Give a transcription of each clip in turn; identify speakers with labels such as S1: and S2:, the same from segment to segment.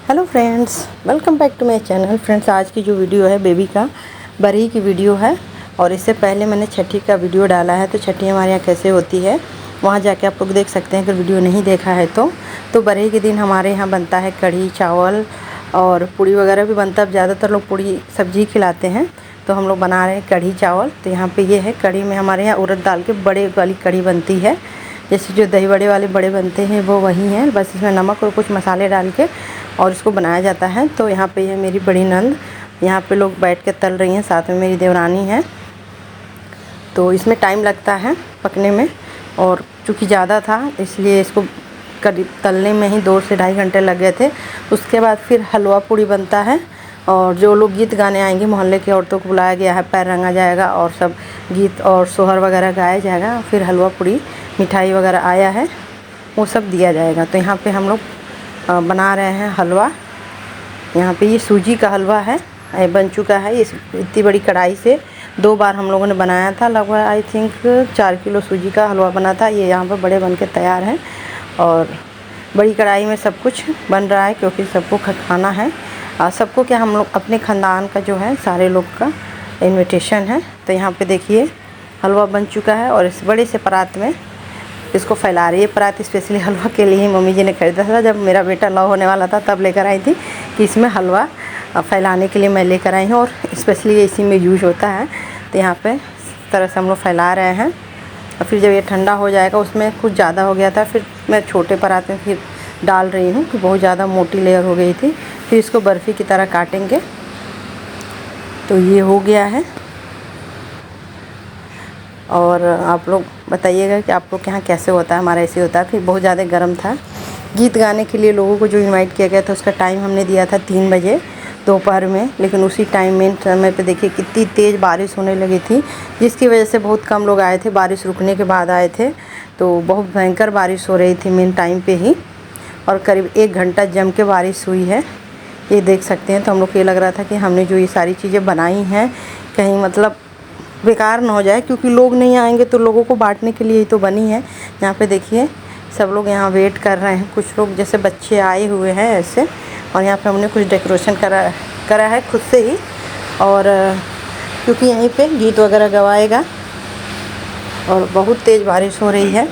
S1: Hello friends, welcome back to my channel. Friends, आज की जो वीडियो है बेबी का बरही की वीडियो है। और इससे पहले मैंने छठी का वीडियो डाला है, तो छठी हमारे यहाँ कैसे होती है वहाँ जाके आप लोग देख सकते हैं अगर वीडियो नहीं देखा है तो बरही के दिन हमारे यहाँ बनता है कढ़ी चावल और पूड़ी वगैरह भी बनता है। ज़्यादातर लोग पूड़ी सब्जी खिलाते हैं, तो हम लोग बना रहे हैं कढ़ी चावल। तो यहाँ पे ये है कढ़ी में हमारे यहाँ उड़द दाल के बड़े वाली कढ़ी बनती है, जैसे जो दही बड़े वाले बड़े बनते हैं वो वही हैं, बस इसमें नमक और कुछ मसाले डाल के और इसको बनाया जाता है। तो यहाँ पे ये मेरी बड़ी नंद, यहाँ पे लोग बैठ के तल रही हैं, साथ में मेरी देवरानी है। तो इसमें टाइम लगता है पकने में, और चूँकि ज़्यादा था इसलिए इसको करीब तलने में ही 2 से ढाई घंटे लग गए थे। उसके बाद फिर हलवा पूड़ी बनता है, और जो लोग गीत गाने आएंगे मोहल्ले की औरतों को बुलाया गया है, पैर रंगा जाएगा और सब गीत और सोहर वगैरह गाया जाएगा। फिर हलवा पूड़ी मिठाई वगैरह आया है वो सब दिया जाएगा। तो यहाँ पे हम लोग बना रहे हैं हलवा। यहाँ पे ये सूजी का हलवा है, ये बन चुका है। इस इतनी बड़ी कढ़ाई से 2 बार हम लोगों ने बनाया था, लगभग आई थिंक 4 किलो सूजी का हलवा बना था। ये यहाँ पर बड़े बन के तैयार हैं, और बड़ी कढ़ाई में सब कुछ बन रहा है क्योंकि सबको खाना है। सबको क्या, हम लोग अपने ख़ानदान का जो है सारे लोग का इनविटेशन है। तो यहाँ पे देखिए हलवा बन चुका है, और इस बड़े से परात में इसको फैला रही है। परात स्पेशली हलवा के लिए ही मम्मी जी ने खरीदा था, जब मेरा बेटा लव होने वाला था तब लेकर आई थी कि इसमें हलवा फैलाने के लिए मैं लेकर आई हूँ, और स्पेशली इसी में यूज होता है। तो यहाँ पे इस तरह से हम लोग फैला रहे हैं, और फिर जब ये ठंडा हो जाएगा, उसमें कुछ ज़्यादा हो गया था, फिर मैं छोटे परात में फिर डाल रही हूँ कि बहुत ज़्यादा मोटी लेयर हो गई थी। फिर इसको बर्फ़ी की तरह काटेंगे। तो ये हो गया है, और आप लोग बताइएगा कि आप लोग के यहाँ कैसे होता है। हमारा ऐसे होता है कि बहुत ज़्यादा गर्म था। गीत गाने के लिए लोगों को जो इनवाइट किया गया था उसका टाइम हमने दिया था 3 बजे दोपहर में, लेकिन उसी टाइम में समय पे देखिए कितनी तेज़ बारिश होने लगी थी, जिसकी वजह से बहुत कम लोग आए थे। बारिश रुकने के बाद आए थे, तो बहुत भयंकर बारिश हो रही थी मेन टाइम पे ही, और करीब 1 घंटा जम के बारिश हुई है, ये देख सकते हैं। तो हम लोग को ये लग रहा था कि हमने जो ये सारी चीज़ें बनाई हैं कहीं मतलब बेकार ना हो जाए, क्योंकि लोग नहीं आएंगे तो लोगों को बांटने के लिए ही तो बनी है। यहाँ पे देखिए सब लोग यहाँ वेट कर रहे हैं, कुछ लोग जैसे बच्चे आए हुए हैं ऐसे, और यहाँ पे हमने कुछ डेकोरेशन करा है खुद से ही, और क्योंकि यहीं पे गीत वगैरह गवाएगा, और बहुत तेज़ बारिश हो रही है।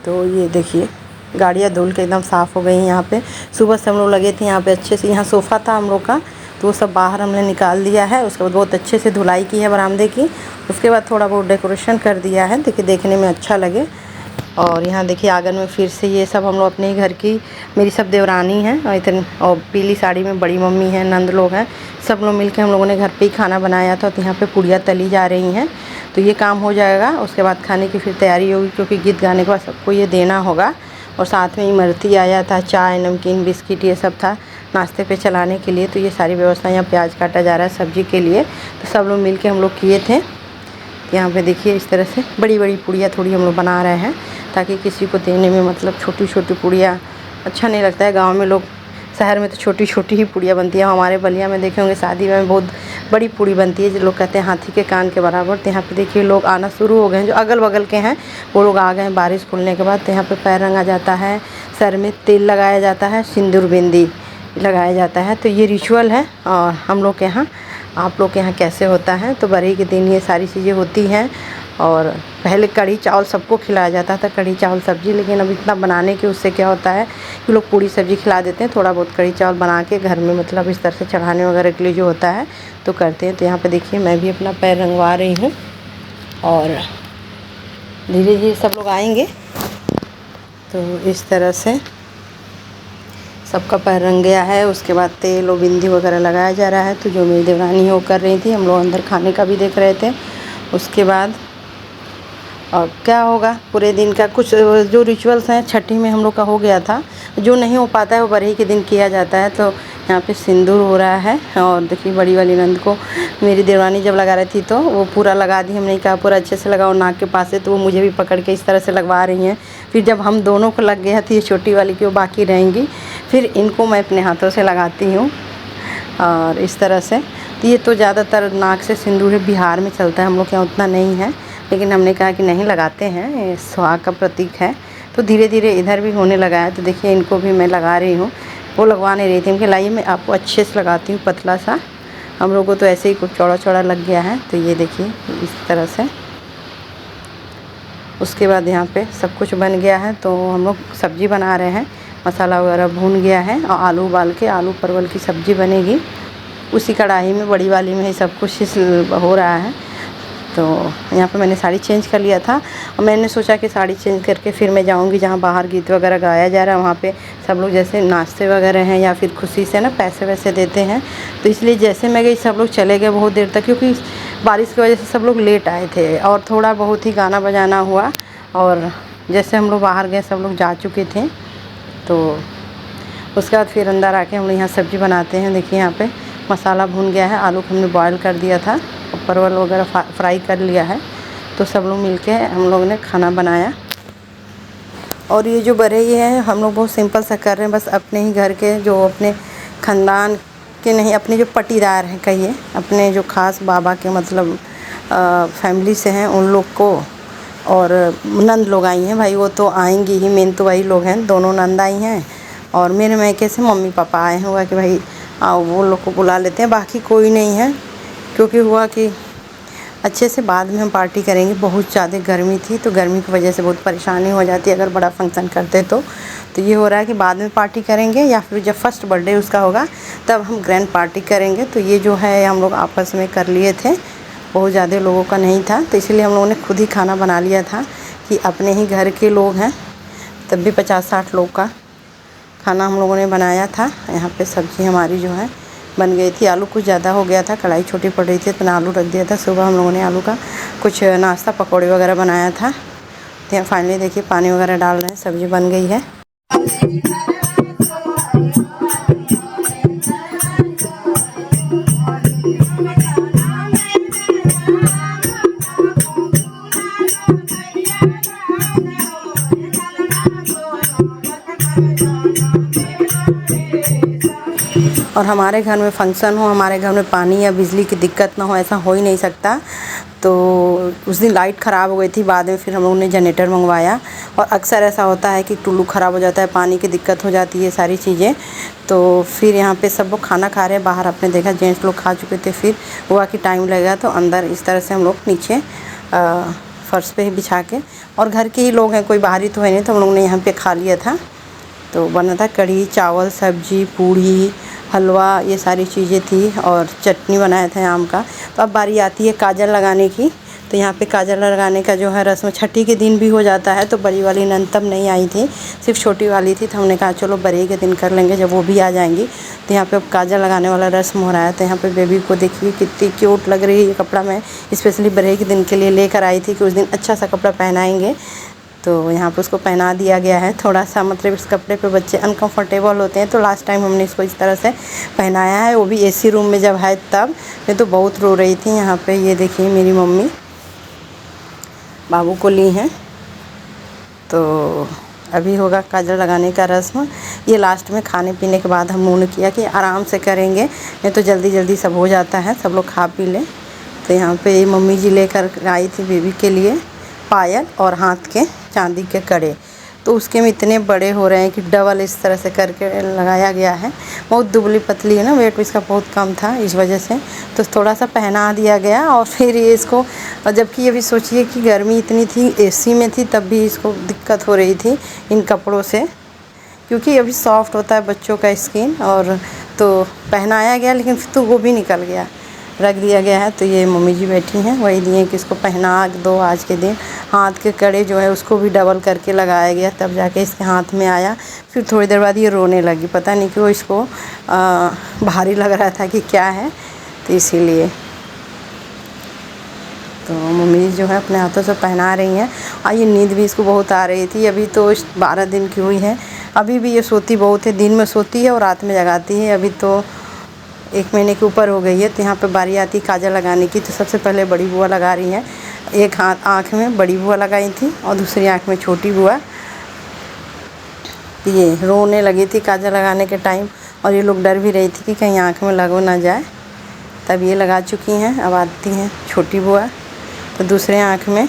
S1: तो ये देखिए गाड़ियाँ धुल के एकदम साफ़ हो गई हैं। यहाँ पे सुबह से हम लोग लगे थे यहाँ पे अच्छे से। यहाँ सोफ़ा था हम लोग का, तो वो सब बाहर हमने निकाल दिया है। उसके बाद बहुत अच्छे से धुलाई की है बरामदे की। उसके बाद थोड़ा बहुत डेकोरेशन कर दिया है ताकि देखने में अच्छा लगे। और यहाँ देखिए आंगन में फिर से ये सब हम लोग अपने ही घर की, मेरी सब देवरानी हैं, और इतने और पीली साड़ी में बड़ी मम्मी हैं, नंद लोग हैं, सब लोग मिलकर हम लोगों ने घर पे ही खाना बनाया था। तो यहाँ पे पूड़ियाँ तली जा रही हैं। तो ये काम हो जाएगा, उसके बाद खाने की फिर तैयारी होगी, क्योंकि गीत गाने के बाद सबको ये देना होगा। और साथ में इमरती आया था, चाय नमकीन बिस्किट ये सब था नाश्ते पे चलाने के लिए। तो ये सारी व्यवस्था, यहाँ प्याज काटा जा रहा है सब्जी के लिए, तो सब लोग मिल के हम लोग किए थे। यहाँ पे देखिए इस तरह से बड़ी बड़ी पूड़ियाँ थोड़ी हम लोग बना रहे हैं, ताकि किसी को देने में मतलब छोटी छोटी पूड़ियाँ अच्छा नहीं लगता है। गांव में लोग, शहर में तो छोटी छोटी ही पूड़ियाँ बनती है। हमारे बलिया में देखे होंगे शादी में बहुत बड़ी पूड़ी बनती है, जो लोग कहते हैं हाथी के कान के बराबर। तो यहाँ पे देखिए लोग आना शुरू हो गए हैं, जो अगल बगल के हैं वो लोग आ गए हैं बारिश खुलने के बाद। तो यहाँ पे पैर रंगा जाता है, सर में तेल लगाया जाता है, सिंदूर बिंदी लगाया जाता है। तो ये रिचुअल है, और हम लोग के यहाँ, आप लोग के यहाँ कैसे होता है। तो बरही के दिन ये सारी चीज़ें होती हैं। और पहले कढ़ी चावल सबको खिलाया जाता था, कढ़ी चावल सब्ज़ी, लेकिन अब इतना बनाने के उससे क्या होता है कि लोग पूड़ी सब्ज़ी खिला देते हैं। थोड़ा बहुत कढ़ी चावल बना के घर में मतलब इस तरह से चढ़ाने वगैरह के लिए जो होता है तो करते हैं। तो यहाँ पे देखिए मैं भी अपना पैर रंगवा रही हूँ, और धीरे धीरे सब लोग आएंगे। तो इस तरह से सबका पैर रंग गया है। उसके बाद तेल और बिंदी वगैरह लगाया जा रहा है। तो जो मेरी देवरानी है वो कर रही थी, हम लोग अंदर खाने का भी देख रहे थे। उसके बाद और क्या होगा पूरे दिन का कुछ जो रिचुअल्स हैं छठी में हम लोग का हो गया था, जो नहीं हो पाता है वो बरही के दिन किया जाता है। तो यहाँ पे सिंदूर हो रहा है, और देखिए बड़ी वाली नंद को मेरी देवरानी जब लगा रही थी तो वो पूरा लगा दी। हमने कहा पूरा अच्छे से लगाओ नाक के पास से, तो वो मुझे भी पकड़ के इस तरह से लगवा रही हैं। फिर जब हम दोनों को लग गया तो ये छोटी वाली की वो बाकी रहेंगी, फिर इनको मैं अपने हाथों से लगाती हूँ, और इस तरह से। तो ये तो ज़्यादातर नाक से सिंदूर बिहार में चलता है, हम लोग के यहाँ उतना नहीं है, लेकिन हमने कहा कि नहीं लगाते हैं, ये सुहाग का प्रतीक है। तो धीरे धीरे इधर भी होने लगा है। तो देखिए इनको भी मैं लगा रही हूँ। वो लगवा नहीं रही थी। उनके लाइए मैं आपको अच्छे से लगाती हूँ पतला सा, हम लोगों को तो ऐसे ही कुछ चौड़ा चौड़ा लग गया है। तो ये देखिए इस तरह से। उसके बाद यहाँ पे सब कुछ बन गया है, तो हम लोग सब्ज़ी बना रहे हैं। मसाला वगैरह भून गया है और आलू उबाल के आलू परवल की सब्ज़ी बनेगी उसी कढ़ाई में, बड़ी वाली में ही सब कुछ हो रहा है। तो यहाँ पे मैंने साड़ी चेंज कर लिया था और मैंने सोचा कि साड़ी चेंज करके फिर मैं जाऊँगी जहाँ बाहर गीत वगैरह गाया जा रहा है, वहाँ पे सब लोग जैसे नाश्ते वगैरह हैं या फिर खुशी से ना पैसे वैसे देते हैं। तो इसलिए जैसे मैं गई सब लोग चले गए बहुत देर तक, क्योंकि बारिश की वजह से सब लोग लेट आए थे और थोड़ा बहुत ही गाना बजाना हुआ। और जैसे हम लोग बाहर गए सब लोग जा चुके थे। तो उसके बाद फिर अंदर आके हम लोग यहाँ सब्ज़ी बनाते हैं। देखिए यहाँ पे मसाला भून गया है, आलू को हमने बॉयल कर दिया था और परवल वगैरह फ्राई कर लिया है। तो सब लोग मिलके हम लोग ने खाना बनाया। और ये जो बड़े ये हैं हम लोग बहुत सिंपल सा कर रहे हैं, बस अपने ही घर के जो अपने ख़ानदान के नहीं, अपने जो पटीदार हैं कहिए, अपने जो ख़ास बाबा के मतलब फैमिली से हैं उन लोग को। और नंद लोग आई हैं भाई, वो तो आएंगी ही, मेन तो वही लोग हैं, दोनों नंद आई हैं। और मेरे मायके से मम्मी पापा आए हैं, हुआ कि भाई आओ वो लोग को बुला लेते हैं, बाकी कोई नहीं है। क्योंकि हुआ कि अच्छे से बाद में हम पार्टी करेंगे। बहुत ज़्यादा गर्मी थी, तो गर्मी की वजह से बहुत परेशानी हो जाती है अगर बड़ा फंक्शन करते तो ये हो रहा है कि बाद में पार्टी करेंगे या फिर जब फर्स्ट बर्थडे उसका होगा तब हम ग्रैंड पार्टी करेंगे। तो ये जो है हम लोग आपस में कर लिए थे, बहुत ज़्यादा लोगों का नहीं था, तो इसलिए हम लोगों ने खुद ही खाना बना लिया था कि अपने ही घर के लोग हैं, तब भी 50-60 लोग का खाना हम लोगों ने बनाया था। यहाँ पे सब्ज़ी हमारी जो है बन गई थी। आलू कुछ ज़्यादा हो गया था, कढ़ाई छोटी पड़ रही थी, तो आलू रख दिया था। सुबह हम लोगों ने आलू का कुछ नाश्ता पकौड़े वगैरह बनाया था। तो यहाँ फाइनली देखिए पानी वगैरह डाल रहे हैं, सब्ज़ी बन गई है। और हमारे घर में फंक्शन हो, हमारे घर में पानी या बिजली की दिक्कत ना हो, ऐसा हो ही नहीं सकता। तो उस दिन लाइट ख़राब हो गई थी, बाद में फिर हम लोगों ने जनरेटर मंगवाया। और अक्सर ऐसा होता है कि टुल्लू ख़राब हो जाता है, पानी की दिक्कत हो जाती है, सारी चीज़ें। तो फिर यहाँ पे सब लोग खाना खा रहे हैं बाहर, आपने देखा जेंट्स लोग खा चुके थे। फिर हुआ कि टाइम लगेगा, तो अंदर इस तरह से हम लोग नीचे फर्श पे ही बिछा के, और घर के ही लोग हैं, कोई बाहरी तो है नहीं, तो हम लोग ने यहाँ पे खा लिया था। तो बना था कढ़ी चावल सब्जी पूड़ी हलवा, ये सारी चीज़ें थी, और चटनी बनाया था आम का। तो अब बारी आती है काजल लगाने की। तो यहाँ पे काजल लगाने का जो है रस्म छठी के दिन भी हो जाता है। तो बड़ी वाली नंद तब नहीं आई थी, सिर्फ छोटी वाली थी। तो हमने कहा चलो बड़े के दिन कर लेंगे जब वो भी आ जाएंगी। तो यहाँ पे अब काजल लगाने वाला रस्म हो रहा है। तो यहाँ पे बेबी को देखिए कितनी क्यूट लग रही है। ये कपड़ा मैं स्पेशली बड़े के दिन के लिए लेकर आई थी कि उस दिन अच्छा सा कपड़ा पहनाएंगे। तो यहाँ पे उसको पहना दिया गया है। थोड़ा सा मतलब इस कपड़े पे बच्चे अनकंफर्टेबल होते हैं, तो लास्ट टाइम हमने इसको इस तरह से पहनाया है, वो भी एसी रूम में जब है तब। मैं तो बहुत रो रही थी। यहाँ पे ये देखिए मेरी मम्मी बाबू को ली हैं। तो अभी होगा काजल लगाने का रस्म। ये लास्ट में खाने पीने के बाद हम लोगों ने किया कि आराम से करेंगे, नहीं तो जल्दी जल्दी सब हो जाता है, सब लोग खा पी लें। तो यहाँ पे मम्मी जी लेकर आई थी बेबी के लिए पायल और हाथ के चांदी के कड़े। तो उसके में इतने बड़े हो रहे हैं कि डबल इस तरह से करके लगाया गया है। बहुत दुबली पतली है ना, वेट इसका बहुत कम था, इस वजह से तो थोड़ा सा पहना दिया गया। और फिर ये इसको, जबकि अभी सोचिए कि गर्मी इतनी थी, एसी में थी, तब भी इसको दिक्कत हो रही थी इन कपड़ों से, क्योंकि अभी सॉफ्ट होता है बच्चों का स्किन। और तो पहनाया गया, लेकिन फिर तो वो भी निकल गया, रख दिया गया है। तो ये मम्मी जी बैठी हैं, वही दिए कि इसको पहना दो आज के दिन। हाथ के कड़े जो है उसको भी डबल करके लगाया गया, तब जाके इसके हाथ में आया। फिर थोड़ी देर बाद ये रोने लगी, पता नहीं क्यों इसको भारी लग रहा था कि क्या है, तो इसीलिए। तो मम्मी जो है अपने हाथों से पहना रही हैं। और ये नींद भी इसको बहुत आ रही थी। अभी तो 12 दिन की हुई है, अभी भी ये सोती बहुत है, दिन में सोती है और रात में जगाती है। अभी तो 1 महीने के ऊपर हो गई है। तो यहाँ पे बारी आती काजल लगाने की। तो सबसे पहले बड़ी बुआ लगा रही हैं। एक हाथ आँख में बड़ी बुआ लगाई थी और दूसरी आँख में छोटी बुआ। ये रोने लगी थी काजल लगाने के टाइम, और ये लोग डर भी रही थी कि कहीं आँख में लग ना जाए। तब ये लगा चुकी हैं। अब आती हैं छोटी बुआ, तो दूसरे आँख में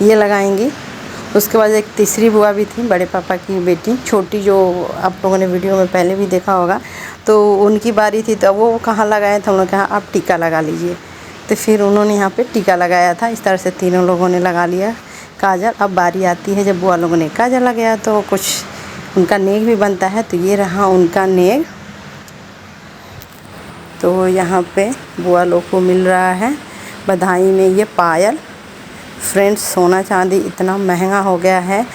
S1: ये लगाएंगी। उसके बाद एक तीसरी बुआ भी थी, बड़े पापा की बेटी छोटी, जो आप लोगों ने वीडियो में पहले भी देखा होगा। तो उनकी बारी थी, तो वो कहाँ लगाए थे, हम लोग कहा आप टीका लगा लीजिए। तो फिर उन्होंने यहाँ पे टीका लगाया था। इस तरह से तीनों लोगों ने लगा लिया काजल। अब बारी आती है जब बुआ लोगों ने काजल लगाया तो कुछ उनका नेक भी बनता है। तो ये रहा उनका नेक। तो यहाँ पे बुआ लोग को मिल रहा है बधाई में ये पायल। फ्रेंड्स, सोना चांदी इतना महंगा हो गया है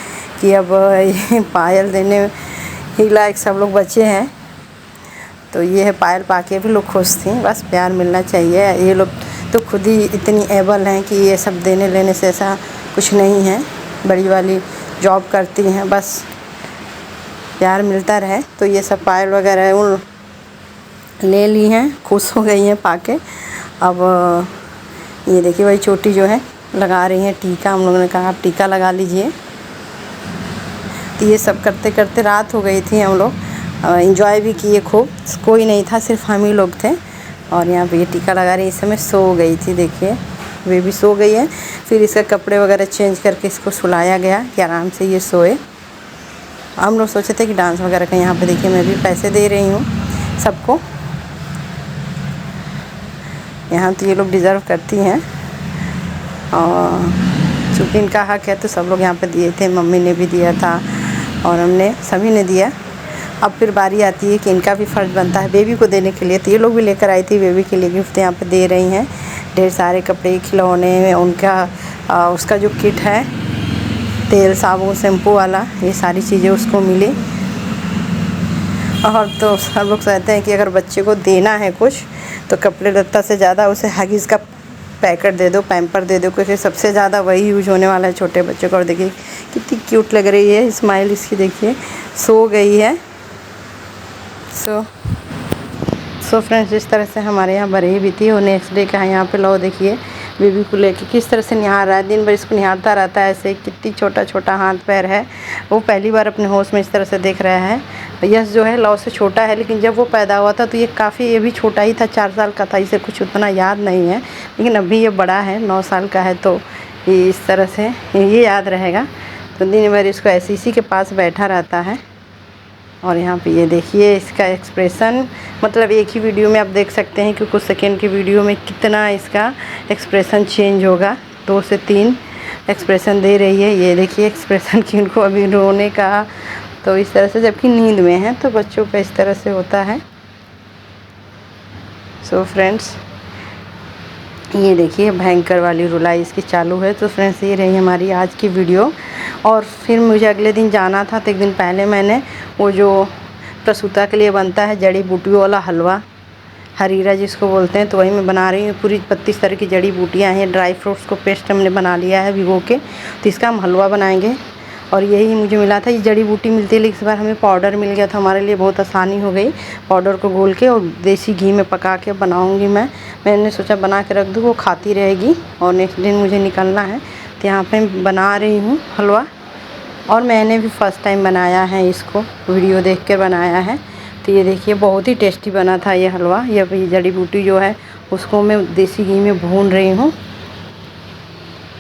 S1: कि अब ये पायल देने ही लायक सब लोग बचे हैं। तो ये है पायल, पाके भी लोग खुश थी। बस प्यार मिलना चाहिए। ये लोग तो खुद ही इतनी एबल हैं कि ये सब देने लेने से ऐसा कुछ नहीं है। बड़ी वाली जॉब करती हैं, बस प्यार मिलता रहे। तो ये सब पायल वगैरह उन ले ली हैं, खुश हो गई हैं पाके। अब ये देखिए वही छोटी जो है लगा रही हैं टीका। हम लोगों ने कहा आप टीका लगा लीजिए। तो ये सब करते करते रात हो गई थी। हम लोग एंजॉय भी किए खूब। कोई नहीं था, सिर्फ हम ही लोग थे। और यहाँ पे ये टीका लगा रही, इस समय सो गई थी। देखिए वे भी सो गई है। फिर इसका कपड़े वगैरह चेंज करके इसको सुलाया गया कि आराम से ये सोए। हम लोग सोचे थे कि डांस वगैरह का, यहाँ पे देखिए मैं भी पैसे दे रही हूँ सबको। यहाँ तो ये लोग डिज़र्व करती हैं और चूँकि इनका हक है तो सब लोग यहाँ पे दिए थे। मम्मी ने भी दिया था और हमने सभी ने दिया। अब फिर बारी आती है कि इनका भी फ़र्ज़ बनता है बेबी को देने के लिए। तो ये लोग भी लेकर आई थी बेबी के लिए गिफ्ट, यहाँ पे दे रही हैं। ढेर सारे कपड़े, खिलौने, उनका उसका जो किट है तेल साबुन शैम्पू वाला, ये सारी चीज़ें उसको मिली। और तो सब लोग कहते हैं कि अगर बच्चे को देना है कुछ तो कपड़े लत्ता से ज़्यादा उसे हगीज़ का पैकेट दे दो, पैम्पर दे दो, क्योंकि सबसे ज़्यादा वही यूज होने वाला है छोटे बच्चों को। और देखिए कितनी क्यूट लग रही है स्माइल इसकी, देखिए सो गई है। सो फ्रेंड्स, इस तरह से हमारे यहाँ बरही भी थी। और नेक्स्ट डे का यहाँ पे लो देखिए बेबी को लेके किस तरह से निहार रहा है। दिन भर इसको निहारता रहता है ऐसे। कितनी छोटा छोटा हाथ पैर है। वो पहली बार अपने होश में इस तरह से देख रहा है। यश जो है लव से छोटा है, लेकिन जब वो पैदा हुआ था तो ये भी छोटा ही था, 4 साल का था। इसे कुछ उतना याद नहीं है, लेकिन अभी ये बड़ा है, 9 साल का है। तो ये इस तरह से ये याद रहेगा। तो दिन भर इसको ऐसे इसी के पास बैठा रहता है। और यहाँ पे ये देखिए इसका एक्सप्रेशन, मतलब एक ही वीडियो में आप देख सकते हैं कि कुछ सेकेंड की वीडियो में कितना इसका एक्सप्रेशन चेंज होगा। 2 से 3 एक्सप्रेशन दे रही है। ये देखिए एक्सप्रेशन कि उनको अभी रोने का, तो इस तरह से, जबकि नींद में है तो बच्चों का इस तरह से होता है। सो फ्रेंड्स, ये देखिए भयंकर वाली रुलाई इसकी चालू है। तो फ्रेंड्स, ये रही हमारी आज की वीडियो। और फिर मुझे अगले दिन जाना था, तो एक दिन पहले मैंने वो जो प्रसूता के लिए बनता है जड़ी बूटियों वाला हलवा, हरीरा जिसको बोलते हैं, तो वही मैं बना रही हूँ। पूरी 32 तरह की जड़ी बूटियाँ हैं। ड्राई फ्रूट्स को पेस्ट हमने बना लिया है भिगो के, तो इसका हम हलवा बनाएंगे। और यही मुझे मिला था, ये जड़ी बूटी मिलती है, लेकिन इस बार हमें पाउडर मिल गया था। हमारे लिए बहुत आसानी हो गई। पाउडर को घोल के और देसी घी में पका के बनाऊंगी मैंने सोचा बना के रख दूँ, वो खाती रहेगी। और नेक्स्ट दिन मुझे निकलना है, तो यहाँ पे बना रही हूँ हलवा। और मैंने भी फ़र्स्ट टाइम बनाया है इसको, वीडियो देख कर बनाया है। तो ये देखिए बहुत ही टेस्टी बना था ये हलवा। ये जड़ी बूटी जो है उसको मैं देसी घी में भून रही हूँ।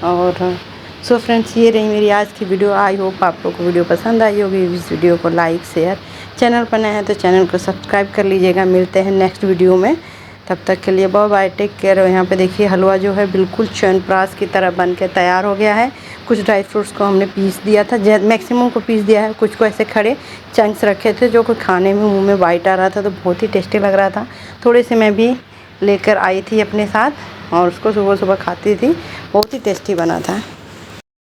S1: और सो फ्रेंड्स, ये रही मेरी आज की वीडियो। आई होप आप लोग को वीडियो पसंद आई होगी। इस वीडियो को लाइक शेयर, चैनल पर नए हैं तो चैनल को सब्सक्राइब कर लीजिएगा। मिलते हैं नेक्स्ट वीडियो में, तब तक के लिए बाय बाय, टेक केयर। यहाँ पे देखिए हलवा जो है बिल्कुल च्यवनप्राश की तरह बन के तैयार हो गया है। कुछ ड्राई फ्रूट्स को हमने पीस दिया था, मैक्सिमम को पीस दिया है। कुछ को ऐसे खड़े चंक्स रखे थे जो को खाने में मुँह में बाइट आ रहा था, तो बहुत ही टेस्टी लग रहा था। थोड़े से मैं भी लेकर आई थी अपने साथ और उसको सुबह सुबह खाती थी। बहुत ही टेस्टी बना था।